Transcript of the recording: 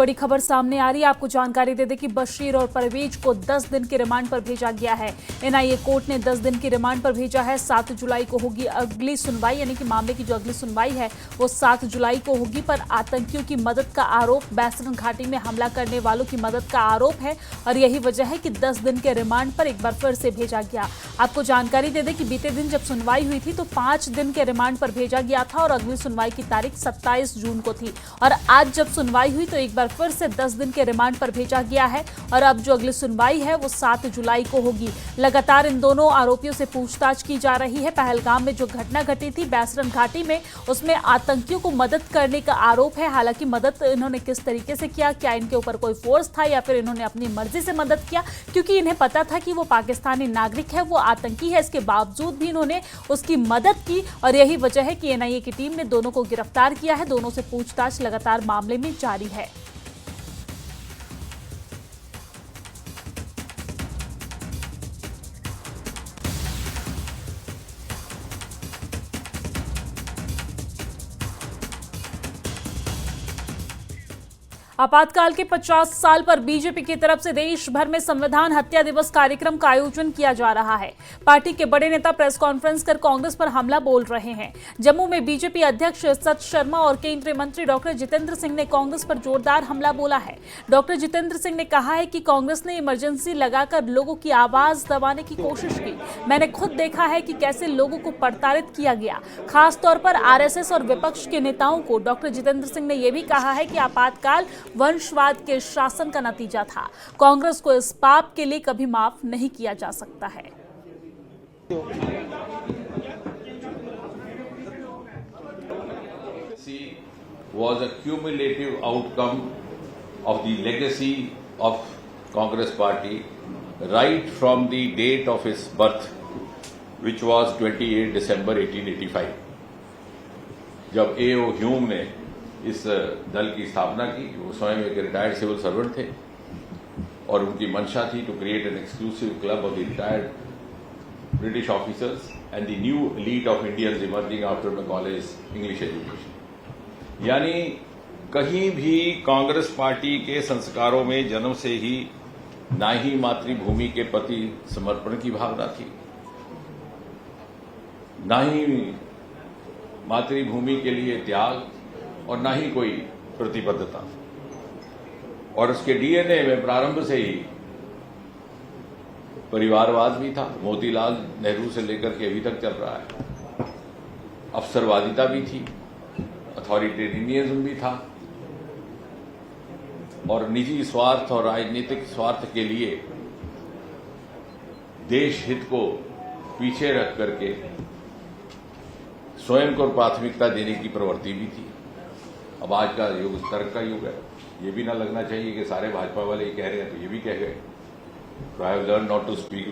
बड़ी खबर सामने आ रही है। आपको जानकारी दे दें कि बशीर और परवेज को 10 दिन के रिमांड पर भेजा गया है। एनआईए कोर्ट ने 10 दिन की रिमांड पर भेजा है। 7 जुलाई को होगी अगली सुनवाई, यानी कि मामले की जो अगली सुनवाई है वो 7 जुलाई को होगी। पर आतंकियों की मदद का आरोप, बैसरन घाटी में हमला करने वालों की मदद का आरोप है और यही वजह है कि 10 दिन के रिमांड पर एक बार फिर से भेजा गया। आपको जानकारी दे दें कि बीते दिन जब सुनवाई हुई थी तो 5 दिन के रिमांड पर भेजा गया था और अगली सुनवाई की तारीख 27 जून को थी और आज जब सुनवाई हुई तो एक बार फिर से 10 दिन के रिमांड पर भेजा गया है और अब जो अगली सुनवाई है वो 7 जुलाई को होगी। लगातार इन दोनों आरोपियों से पूछताछ की जा रही है। पहलगाम में जो घटना घटी थी बैसरन घाटी में, उसमें आतंकियों को मदद करने का आरोप है। हालांकि मदद इन्होंने किस तरीके से किया, क्या इनके ऊपर कोई फोर्स था या फिर इन्होंने अपनी मर्जी से मदद किया, क्योंकि इन्हें पता था कि वो पाकिस्तानी नागरिक है, वो आतंकी है, इसके बावजूद भी इन्होंने उसकी मदद की और यही वजह है कि एनआईए की टीम ने दोनों को गिरफ्तार किया है। दोनों से पूछताछ लगातार मामले में जारी है। आपातकाल के 50 साल पर बीजेपी की तरफ से देश भर में संविधान हत्या दिवस कार्यक्रम का आयोजन किया जा रहा है। पार्टी के बड़े नेता प्रेस कॉन्फ्रेंस कर कांग्रेस पर हमला बोल रहे हैं। जम्मू में बीजेपी अध्यक्ष सत शर्मा और केंद्रीय मंत्री डॉक्टर जितेंद्र सिंह ने कांग्रेस पर जोरदार हमला बोला है। डॉक्टर जितेंद्र सिंह ने कहा है कि कांग्रेस ने इमरजेंसी लगाकर लोगों की आवाज दबाने की कोशिश की। मैंने खुद देखा है कि कैसे लोगों को प्रताड़ित किया गया, खासतौर पर आरएसएस और विपक्ष के नेताओं को। डॉक्टर जितेंद्र सिंह ने यह भी कहा है कि आपातकाल वंशवाद के शासन का नतीजा था। कांग्रेस को इस पाप के लिए कभी माफ नहीं किया जा सकता है। Was a cumulative outcome of the legacy of Congress Party right from the date of his birth, which was 28 December 1885, जब A.O. ह्यूम ने इस दल की स्थापना की। वो स्वयं एक रिटायर्ड सिविल सर्वेंट थे और उनकी मंशा थी to create an exclusive club of the retired British officers and the new elite of Indians emerging after the college English education. यानी कहीं भी कांग्रेस पार्टी के संस्कारों में जन्म से ही ना ही मातृभूमि के प्रति समर्पण की भावना थी, ना ही मातृभूमि के लिए त्याग और ना ही कोई प्रतिबद्धता। और उसके डीएनए में प्रारंभ से ही परिवारवाद भी था, मोतीलाल नेहरू से लेकर के अभी तक चल रहा है। अवसरवादिता भी थी, अथॉरिटेरियनिज्म भी था और निजी स्वार्थ और राजनीतिक स्वार्थ के लिए देश हित को पीछे रख करके स्वयं को प्राथमिकता देने की प्रवृत्ति भी थी। अब आज का युग तर्क का युग है। ये भी ना लगना चाहिए कि सारे भाजपा वाले ये कह रहे हैं तो ये भी कह गए। I have learn not to speak